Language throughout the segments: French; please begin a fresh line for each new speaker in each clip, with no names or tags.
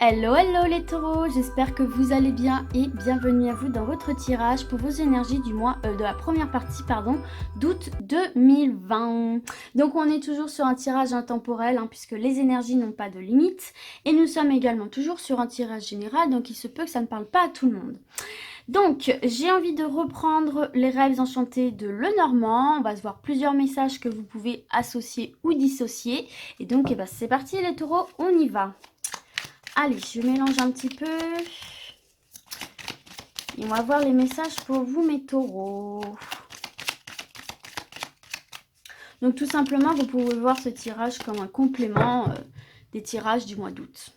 Hello, hello les taureaux, j'espère que vous allez bien et bienvenue à vous dans votre tirage pour vos énergies du mois, de la première partie d'août 2020. Donc on est toujours sur un tirage intemporel puisque les énergies n'ont pas de limite et nous sommes également toujours sur un tirage général, donc il se peut que ça ne parle pas à tout le monde. Donc, j'ai envie de reprendre les rêves enchantés de Lenormand. On va se voir plusieurs messages que vous pouvez associer ou dissocier. Et donc, c'est parti les taureaux, on y va. Allez, je mélange un petit peu. Et on va voir les messages pour vous, mes taureaux. Donc, tout simplement, vous pouvez voir ce tirage comme un complément des tirages du mois d'août.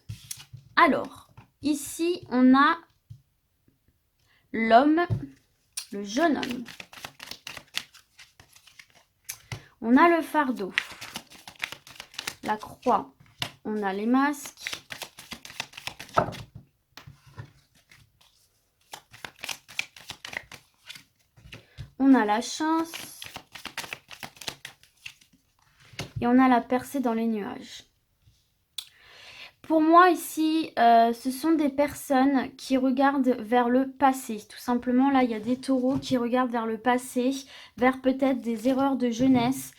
Alors, ici, on a l'homme, le jeune homme. On a le fardeau, la croix, on a les masques. On a la chance. Et on a la percée dans les nuages. Pour moi ici, ce sont des personnes qui regardent vers le passé. Tout simplement, là, il y a des taureaux qui regardent vers le passé, vers peut-être des erreurs de jeunesse,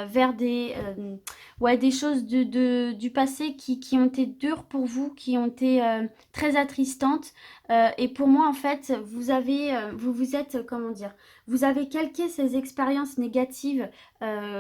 vers des choses du passé qui ont été dures pour vous, qui ont été très attristantes. Et pour moi, en fait, vous êtes, comment dire, vous avez calqué ces expériences négatives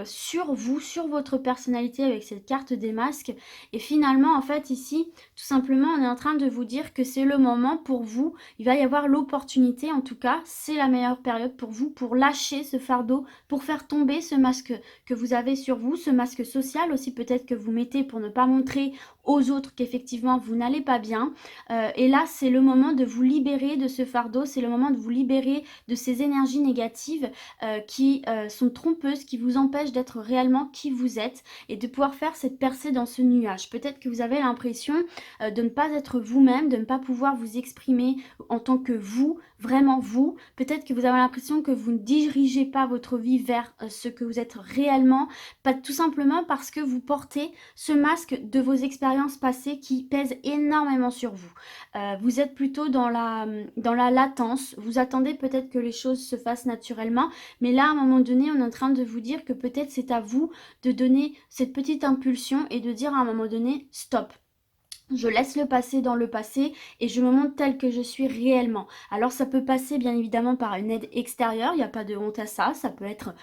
sur vous, sur votre personnalité avec cette carte des masques. Et finalement, en fait, ici, tout simplement, on est en train de vous dire que c'est le moment pour vous. Il va y avoir l'opportunité, en tout cas, c'est la meilleure période pour vous, pour lâcher ce fardeau, pour faire tomber ce masque que vous avez sur vous, ce masque social aussi peut-être que vous mettez pour ne pas montrer aux autres qu'effectivement vous n'allez pas bien. Et là, c'est le moment de vous libérer de ce fardeau, c'est le moment de vous libérer de ces énergies négatives qui sont trompeuses, qui vous empêchent d'être réellement qui vous êtes et de pouvoir faire cette percée dans ce nuage. Peut-être que vous avez l'impression de ne pas être vous-même, de ne pas pouvoir vous exprimer en tant que vous, vraiment vous. Peut-être que vous avez l'impression que vous ne dirigez pas votre vie vers ce que vous êtes réellement, pas tout simplement parce que vous portez ce masque de vos expériences passées qui pèse énormément sur vous. Vous êtes plutôt dans la latence, vous attendez peut-être que les choses se fassent naturellement, mais là à un moment donné on est en train de vous dire que peut-être c'est à vous de donner cette petite impulsion et de dire à un moment donné stop. Je laisse le passé dans le passé et je me montre telle que je suis réellement. Alors ça peut passer bien évidemment par une aide extérieure, il n'y a pas de honte à ça. Ça peut être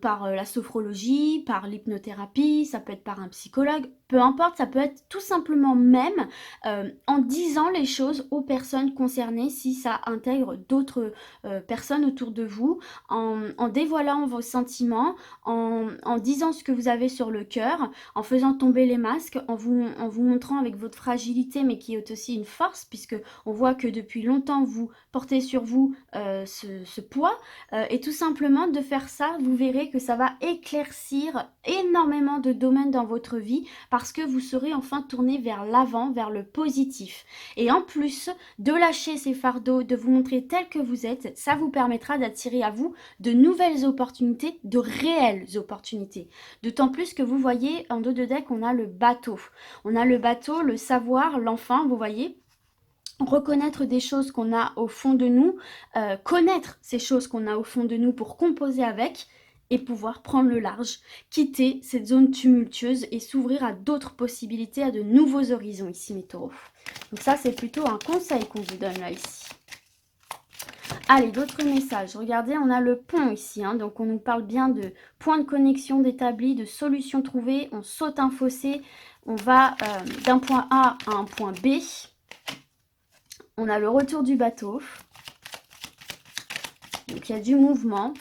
par la sophrologie, par l'hypnothérapie, ça peut être par un psychologue, peu importe, ça peut être tout simplement même en disant les choses aux personnes concernées si ça intègre d'autres personnes autour de vous, en dévoilant vos sentiments, en disant ce que vous avez sur le cœur, en faisant tomber les masques, en vous montrant avec votre fragilité, mais qui est aussi une force, puisque on voit que depuis longtemps, vous portez sur vous ce poids. Et tout simplement, de faire ça, vous verrez que ça va éclaircir énormément de domaines dans votre vie, parce que vous serez enfin tourné vers l'avant, vers le positif. Et en plus de lâcher ces fardeaux, de vous montrer tel que vous êtes, ça vous permettra d'attirer à vous de nouvelles opportunités, de réelles opportunités. D'autant plus que vous voyez, en dos de deck, on a le bateau. On a le bateau, le savoir, l'enfant, vous voyez, reconnaître des choses qu'on a au fond de nous, connaître ces choses qu'on a au fond de nous pour composer avec et pouvoir prendre le large, quitter cette zone tumultueuse et s'ouvrir à d'autres possibilités, à de nouveaux horizons ici, mes taureaux. Donc ça, c'est plutôt un conseil qu'on vous donne là, ici. Allez, d'autres messages. Regardez, on a le pont ici. Donc, on nous parle bien de points de connexion d'établis, de solutions trouvées. On saute un fossé. On va d'un point A à un point B. On a le retour du bateau. Donc, il y a du mouvement.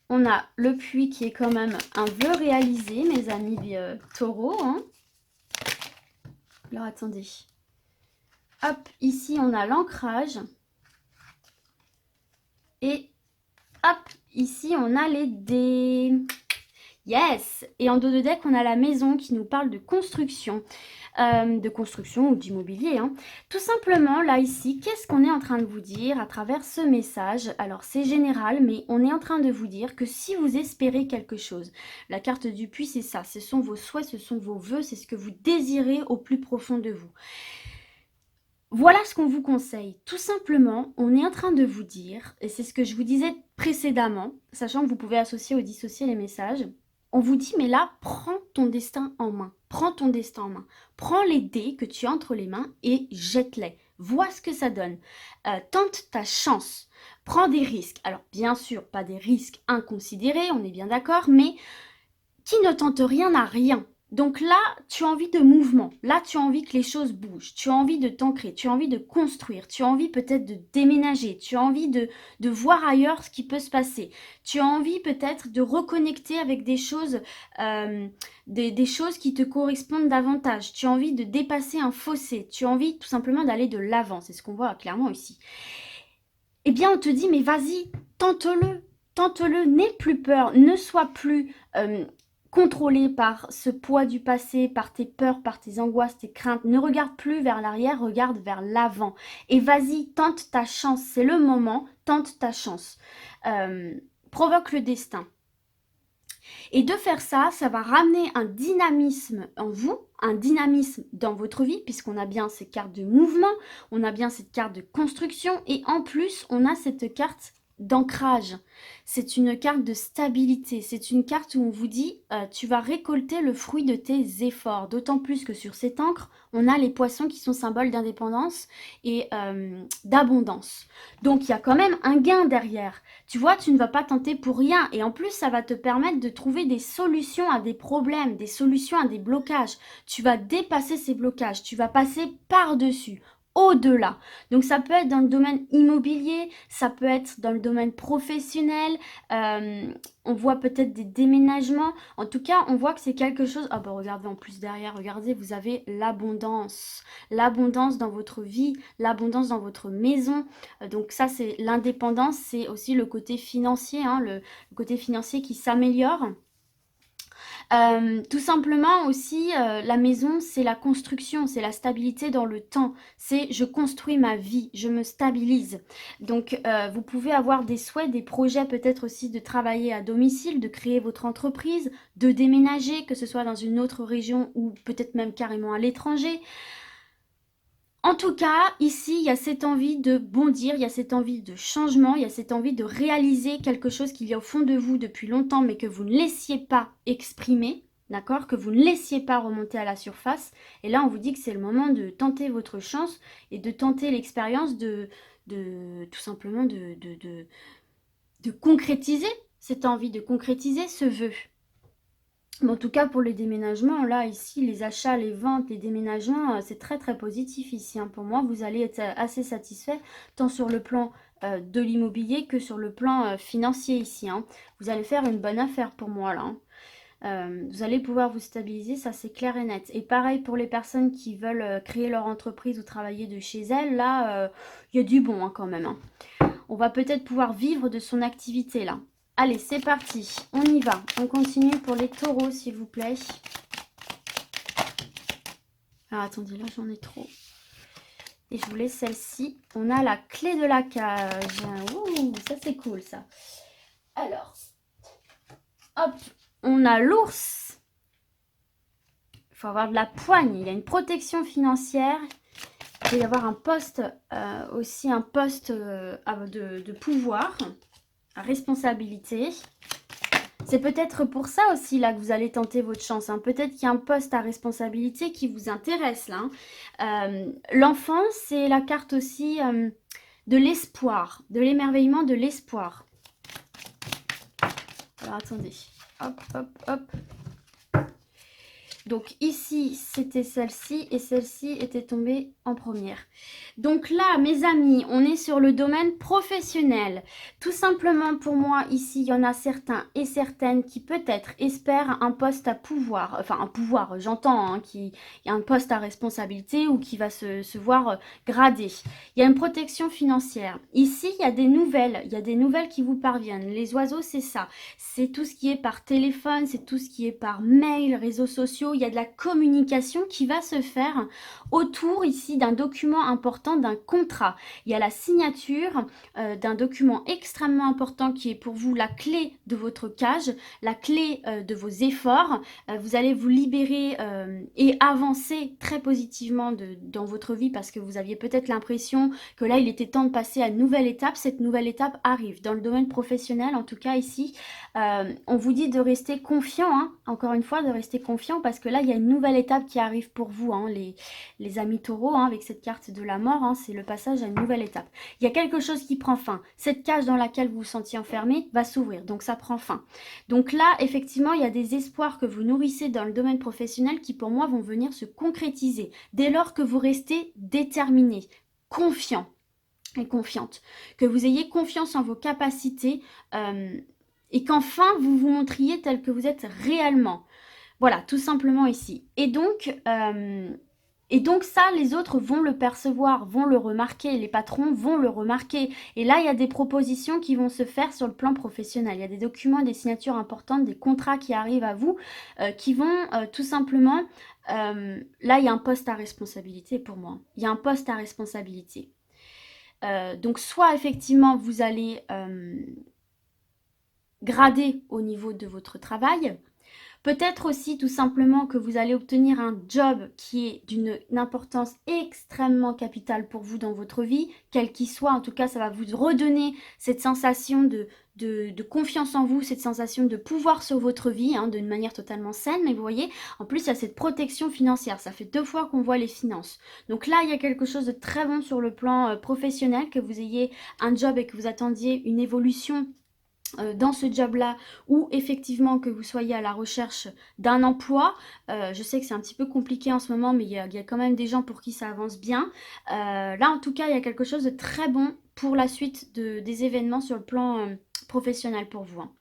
On a le puits qui est quand même un vœu réalisé, mes amis taureaux. Alors, attendez. Hop, ici, on a l'ancrage. Et hop, ici, on a les dés. Yes! Et en dos de deck, on a la maison qui nous parle de construction ou d'immobilier, hein. Tout simplement, là, ici, qu'est-ce qu'on est en train de vous dire à travers ce message? Alors, c'est général, mais on est en train de vous dire que si vous espérez quelque chose, la carte du puits, c'est ça, ce sont vos souhaits, ce sont vos vœux, c'est ce que vous désirez au plus profond de vous. Voilà ce qu'on vous conseille. Tout simplement, on est en train de vous dire, et c'est ce que je vous disais précédemment, sachant que vous pouvez associer ou dissocier les messages, on vous dit, mais là, prends ton destin en main. Prends ton destin en main. Prends les dés que tu as entre les mains et jette-les. Vois ce que ça donne. Tente ta chance. Prends des risques. Alors, bien sûr, pas des risques inconsidérés, on est bien d'accord, mais qui ne tente rien n'a rien. Donc là, tu as envie de mouvement. Là, tu as envie que les choses bougent. Tu as envie de t'ancrer. Tu as envie de construire. Tu as envie peut-être de déménager. Tu as envie de voir ailleurs ce qui peut se passer. Tu as envie peut-être de reconnecter avec des choses, des choses qui te correspondent davantage. Tu as envie de dépasser un fossé. Tu as envie tout simplement d'aller de l'avant. C'est ce qu'on voit clairement ici. Eh bien, on te dit, mais vas-y, tente-le. Tente-le, n'aie plus peur. Ne sois plus contrôlé par ce poids du passé, par tes peurs, par tes angoisses, tes craintes. Ne regarde plus vers l'arrière, regarde vers l'avant. Et vas-y, tente ta chance. C'est le moment, tente ta chance. Provoque le destin. Et de faire ça, ça va ramener un dynamisme en vous, un dynamisme dans votre vie, puisqu'on a bien cette carte de mouvement, on a bien cette carte de construction, et en plus, on a cette carte d'ancrage. C'est une carte de stabilité. C'est une carte où on vous dit tu vas récolter le fruit de tes efforts. D'autant plus que sur cette encre, on a les poissons qui sont symboles d'indépendance et d'abondance. Donc il y a quand même un gain derrière. Tu vois, tu ne vas pas tenter pour rien. Et en plus, ça va te permettre de trouver des solutions à des problèmes, des solutions à des blocages. Tu vas dépasser ces blocages. Tu vas passer par-dessus, au-delà. Donc ça peut être dans le domaine immobilier, ça peut être dans le domaine professionnel, on voit peut-être des déménagements. En tout cas, on voit que c'est quelque chose... Ah bah regardez en plus derrière, regardez, vous avez l'abondance. L'abondance dans votre vie, l'abondance dans votre maison. Donc ça, c'est l'indépendance, c'est aussi le côté financier, hein, le côté financier qui s'améliore. Tout simplement aussi, la maison, c'est la construction, c'est la stabilité dans le temps. C'est je construis ma vie, je me stabilise. Donc, vous pouvez avoir des souhaits, des projets peut-être aussi de travailler à domicile, de créer votre entreprise, de déménager, que ce soit dans une autre région ou peut-être même carrément à l'étranger. En tout cas, ici, il y a cette envie de bondir, il y a cette envie de changement, il y a cette envie de réaliser quelque chose qu'il y a au fond de vous depuis longtemps, mais que vous ne laissiez pas exprimer, d'accord? Que vous ne laissiez pas remonter à la surface. Et là, on vous dit que c'est le moment de tenter votre chance et de tenter l'expérience de tout simplement de concrétiser cette envie, de concrétiser ce vœu. Mais en tout cas, pour les déménagements, là, ici, les achats, les ventes, les déménagements, c'est très, très positif ici, hein. Pour moi, vous allez être assez satisfait, tant sur le plan de l'immobilier que sur le plan financier ici, hein. Vous allez faire une bonne affaire pour moi, là, hein. Vous allez pouvoir vous stabiliser, ça, c'est clair et net. Et pareil pour les personnes qui veulent créer leur entreprise ou travailler de chez elles, là, il y a du bon, hein, quand même, hein. On va peut-être pouvoir vivre de son activité, là. Allez, c'est parti, on y va. On continue pour les taureaux, s'il vous plaît. Alors, attendez, là, j'en ai trop. Et je vous laisse celle-ci. On a la clé de la cage. Ouh, ça, c'est cool, ça. Alors, hop, on a l'ours. Il faut avoir de la poigne. Il y a une protection financière. Il peut y avoir un poste, aussi un poste de pouvoir. Responsabilité. C'est peut-être pour ça aussi là que vous allez tenter votre chance, hein. Peut-être qu'il y a un poste à responsabilité qui vous intéresse là, hein. L'enfant, c'est la carte aussi de l'espoir, de l'émerveillement, de l'espoir. Alors attendez, hop, hop, hop. Donc ici, c'était celle-ci et celle-ci était tombée en première. Donc là, mes amis, on est sur le domaine professionnel. Tout simplement pour moi, ici, il y en a certains et certaines qui peut-être espèrent un poste à pouvoir. Enfin, un pouvoir, j'entends, hein, qui y a un poste à responsabilité ou qui va se voir gradé. Il y a une protection financière. Ici, il y a des nouvelles. Il y a des nouvelles qui vous parviennent. Les oiseaux, c'est ça. C'est tout ce qui est par téléphone, c'est tout ce qui est par mail, réseaux sociaux. Il y a de la communication qui va se faire autour ici d'un document important, d'un contrat. Il y a la signature d'un document extrêmement important qui est pour vous la clé de votre cage, la clé de vos efforts. Vous allez vous libérer et avancer très positivement dans votre vie parce que vous aviez peut-être l'impression que là, il était temps de passer à une nouvelle étape. Cette nouvelle étape arrive. Dans le domaine professionnel, en tout cas ici, on vous dit de rester confiant, hein, encore une fois, de rester confiant parce que là, il y a une nouvelle étape qui arrive pour vous, hein, les amis taureaux, hein, avec cette carte de la mort, hein, c'est le passage à une nouvelle étape. Il y a quelque chose qui prend fin. Cette cage dans laquelle vous vous sentiez enfermé va s'ouvrir, donc ça prend fin. Donc là, effectivement, il y a des espoirs que vous nourrissez dans le domaine professionnel qui, pour moi, vont venir se concrétiser dès lors que vous restez déterminé, confiant et confiante, que vous ayez confiance en vos capacités et qu'enfin vous vous montriez tel que vous êtes réellement. Voilà, tout simplement ici. Et donc ça, les autres vont le percevoir, vont le remarquer, les patrons vont le remarquer. Et là, il y a des propositions qui vont se faire sur le plan professionnel. Il y a des documents, des signatures importantes, des contrats qui arrivent à vous, qui vont tout simplement... là, il y a un poste à responsabilité pour moi. Il y a un poste à responsabilité. Donc soit effectivement, vous allez grader au niveau de votre travail. Peut-être aussi tout simplement que vous allez obtenir un job qui est d'une importance extrêmement capitale pour vous dans votre vie, quel qu'il soit. En tout cas, ça va vous redonner cette sensation de confiance en vous, cette sensation de pouvoir sur votre vie, hein, d'une manière totalement saine. Mais vous voyez, en plus, il y a cette protection financière. Ça fait 2 fois qu'on voit les finances. Donc là, il y a quelque chose de très bon sur le plan professionnel, que vous ayez un job et que vous attendiez une évolution dans ce job-là ou effectivement que vous soyez à la recherche d'un emploi. Je sais que c'est un petit peu compliqué en ce moment, mais il y a quand même des gens pour qui ça avance bien. Là, en tout cas, il y a quelque chose de très bon pour la suite des événements sur le plan professionnel pour vous, hein.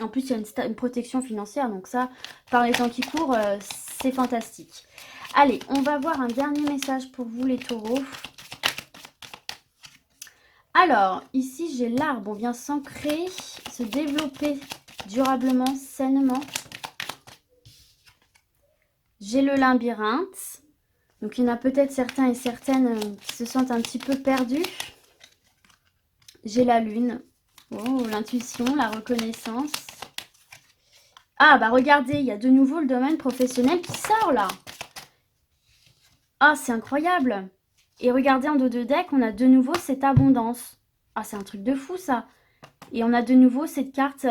En plus, il y a une protection financière, donc ça, par les temps qui courent, c'est fantastique. Allez, on va voir un dernier message pour vous les taureaux. Alors, ici, j'ai l'arbre. On vient s'ancrer, se développer durablement, sainement. J'ai le labyrinthe. Donc, il y en a peut-être certains et certaines qui se sentent un petit peu perdus. J'ai la lune. Oh, l'intuition, la reconnaissance. Ah, bah regardez, il y a de nouveau le domaine professionnel qui sort là. Ah, c'est incroyable. Et regardez en dos de deck, on a de nouveau cette abondance. Ah, c'est un truc de fou ça. Et on a de nouveau cette carte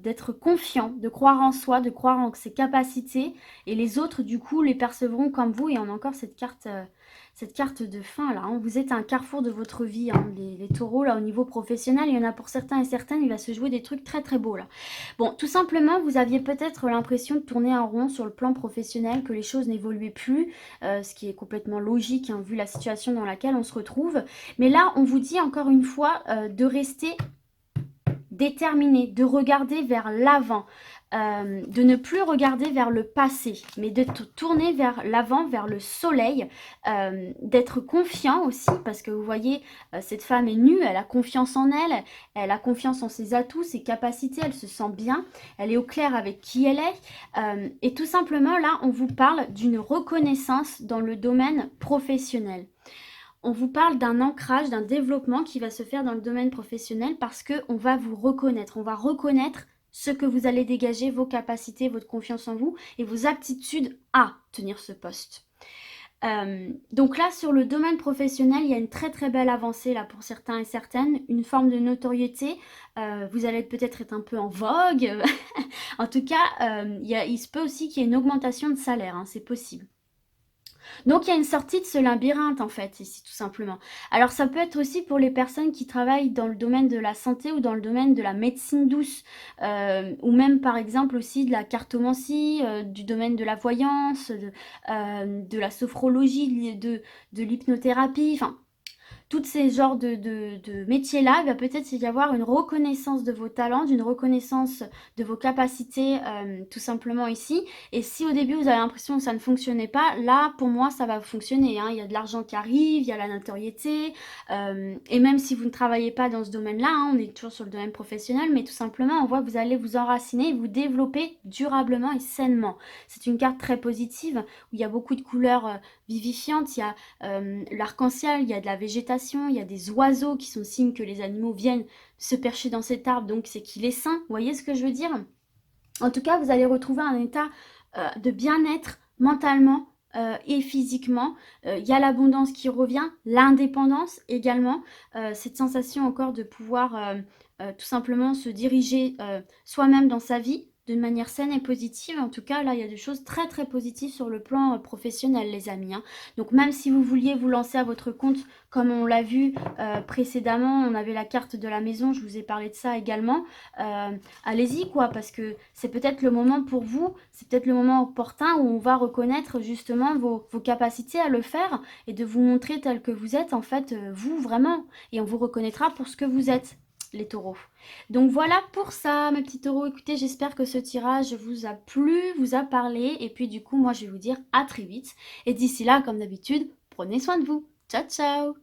d'être confiant, de croire en soi, de croire en ses capacités. Et les autres, du coup, les percevront comme vous. Et on a encore cette carte de fin, là, hein. Vous êtes à un carrefour de votre vie, hein. Les taureaux, là, au niveau professionnel, il y en a pour certains et certaines, il va se jouer des trucs très, très beaux, là. Bon, tout simplement, vous aviez peut-être l'impression de tourner en rond sur le plan professionnel, que les choses n'évoluaient plus, ce qui est complètement logique, hein, vu la situation dans laquelle on se retrouve. Mais là, on vous dit encore une fois de rester déterminé, de regarder vers l'avant, de ne plus regarder vers le passé, mais de tourner vers l'avant, vers le soleil, d'être confiant aussi, parce que vous voyez, cette femme est nue, elle a confiance en elle, elle a confiance en ses atouts, ses capacités, elle se sent bien, elle est au clair avec qui elle est, et tout simplement là, on vous parle d'une reconnaissance dans le domaine professionnel. On vous parle d'un ancrage, d'un développement qui va se faire dans le domaine professionnel parce qu'on va vous reconnaître. On va reconnaître ce que vous allez dégager, vos capacités, votre confiance en vous et vos aptitudes à tenir ce poste. Donc là, sur le domaine professionnel, il y a une très très belle avancée là pour certains et certaines, une forme de notoriété. Vous allez peut-être être un peu en vogue. En tout cas, il se peut aussi qu'il y ait une augmentation de salaire, hein, c'est possible. Donc il y a une sortie de ce labyrinthe en fait ici tout simplement. Alors ça peut être aussi pour les personnes qui travaillent dans le domaine de la santé ou dans le domaine de la médecine douce ou même par exemple aussi de la cartomancie, du domaine de la voyance, de la sophrologie, de l'hypnothérapie, enfin tous ces genres de métiers-là, il va peut-être y avoir une reconnaissance de vos talents, une reconnaissance de vos capacités, tout simplement ici. Et si au début vous avez l'impression que ça ne fonctionnait pas, là pour moi ça va fonctionner, hein. Il y a de l'argent qui arrive, il y a la notoriété, et même si vous ne travaillez pas dans ce domaine-là, hein, on est toujours sur le domaine professionnel, mais tout simplement on voit que vous allez vous enraciner et vous développer durablement et sainement. C'est une carte très positive où il y a beaucoup de couleurs vivifiantes, il y a l'arc-en-ciel, il y a de la végétation, il y a des oiseaux qui sont signes que les animaux viennent se percher dans cet arbre, donc c'est qu'il est sain. Vous voyez ce que je veux dire? En tout cas, vous allez retrouver un état de bien-être mentalement et physiquement. Il y a l'abondance qui revient, l'indépendance également, cette sensation encore de pouvoir tout simplement se diriger soi-même dans sa vie d'une manière saine et positive. En tout cas, là, il y a des choses très très positives sur le plan professionnel, les amis, hein. Donc même si vous vouliez vous lancer à votre compte, comme on l'a vu précédemment, on avait la carte de la maison, je vous ai parlé de ça également, allez-y quoi, parce que c'est peut-être le moment pour vous, c'est peut-être le moment opportun où on va reconnaître justement vos capacités à le faire et de vous montrer tel que vous êtes en fait, vous vraiment, et on vous reconnaîtra pour ce que vous êtes, les taureaux. Donc voilà pour ça mes petits taureaux. Écoutez, j'espère que ce tirage vous a plu, vous a parlé, et puis du coup moi je vais vous dire à très vite, et d'ici là comme d'habitude, prenez soin de vous. Ciao ciao.